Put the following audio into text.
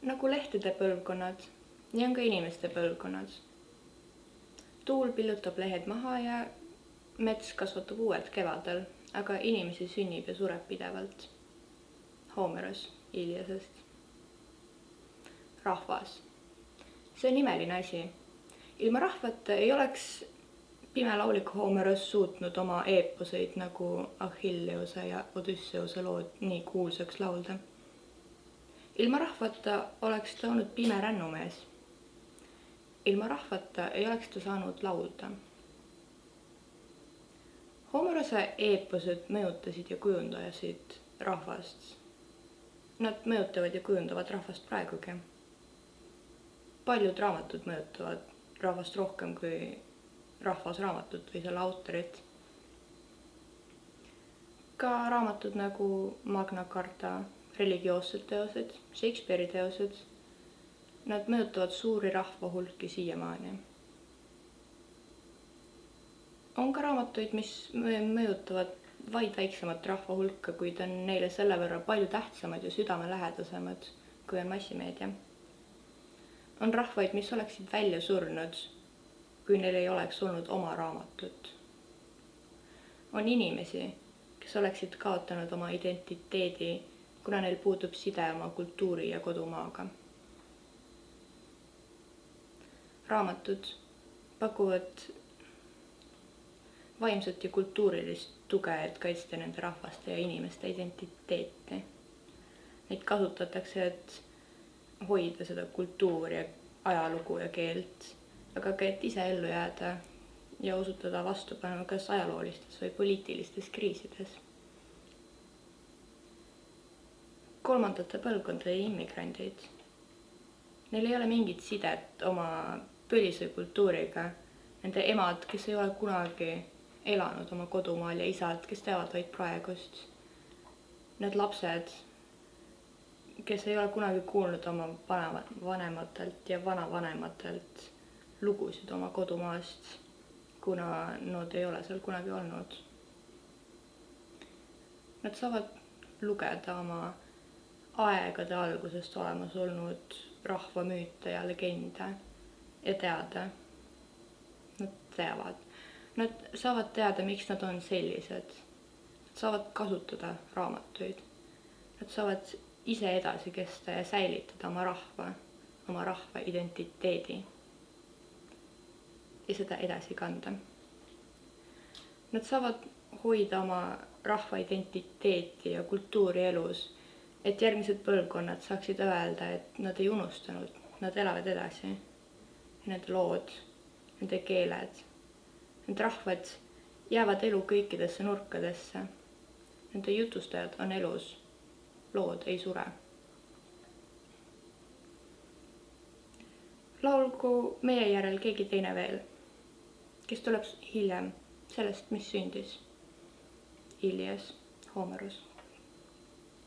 Nagu lehtede põlvkonnad, nii on ka inimeste põlvkonnad. Tuul pillutab lehed maha ja mets kasvatab uued kevadel, aga inimesi sünnib ja sureb pidevalt. Homeros Iliasest. Rahvas. See on imeline asi. Ilma rahvata ei oleks pimelaulik Homeros suutnud oma eeposeid nagu Achilleuse ja Odysseuse lood nii kuulsaks laulda. Ilma rahvata oleks ta olnud pime rännumees. Ilma rahvata ei oleks ta saanud laulda. Homerose eeposed mõjutasid ja kujundasid rahvast. Nad mõjutavad ja kujundavad rahvast praegugi. Paljud raamatud mõjutavad rahvast rohkem kui rahvasraamatut või selle autorit. Ka raamatud nagu Magna Carta, religioossed teosed, Shakespeare'i teosed, nad mõjutavad suuri rahvahulki siiamaani. On ka raamatuid, mis mõjutavad vaid väiksemat rahvahulka, kuid on neile selle võrra palju tähtsamad ja südamelähedasemad, kui on massimeedia. On rahvaid, mis oleksid välja surnud, kui neil ei oleks olnud oma raamatut. On inimesi, kes oleksid kaotanud oma identiteedi, kuna neil puudub side oma kultuuri ja kodumaaga. Raamatud pakuvad vaimset ja kultuurilist tuge, et kaitsta nende rahvaste ja inimeste identiteeti. Neid kasutatakse, et hoida seda kultuuri, ajalugu ja keelt, aga ka et ise ellu jääda ja osutada vastupanu kas ajaloolistes või poliitilistes kriisides. Kolmandate põlvkondade immigrandid. Neil ei ole mingit sidet oma põlise kultuuriga. Nende emad, kes ei ole kunagi elanud oma kodumaal ja isad, kes teavad vaid praegust. Need lapsed, kes ei ole kunagi kuulnud oma vanematelt ja vanavanematelt lugusid oma kodumaast, kuna nad ei ole seal kunagi olnud. Nad saavad lugeda oma aegade algusest olemas olnud rahvamüüte ja legende ja teada. Nad teavad. Nad saavad teada, miks nad on sellised. Nad saavad kasutada raamatuid. Nad saavad ise edasi kesta ja säilitada oma rahva identiteedi ja seda edasi kanda. Nad saavad hoida oma rahva identiteeti ja kultuuri elus, et järgmised põlvkonnad saaksid öelda, et nad ei unustanud, nad elavad edasi. Nende lood, nende keeled, need rahvad jäävad elu kõikidesse nurkadesse. Nende jutustajad on elus, lood ei sure. Laulgu meie järel keegi teine veel, kes tuleb hiljem sellest, mis sündis. Ilias, Homeros.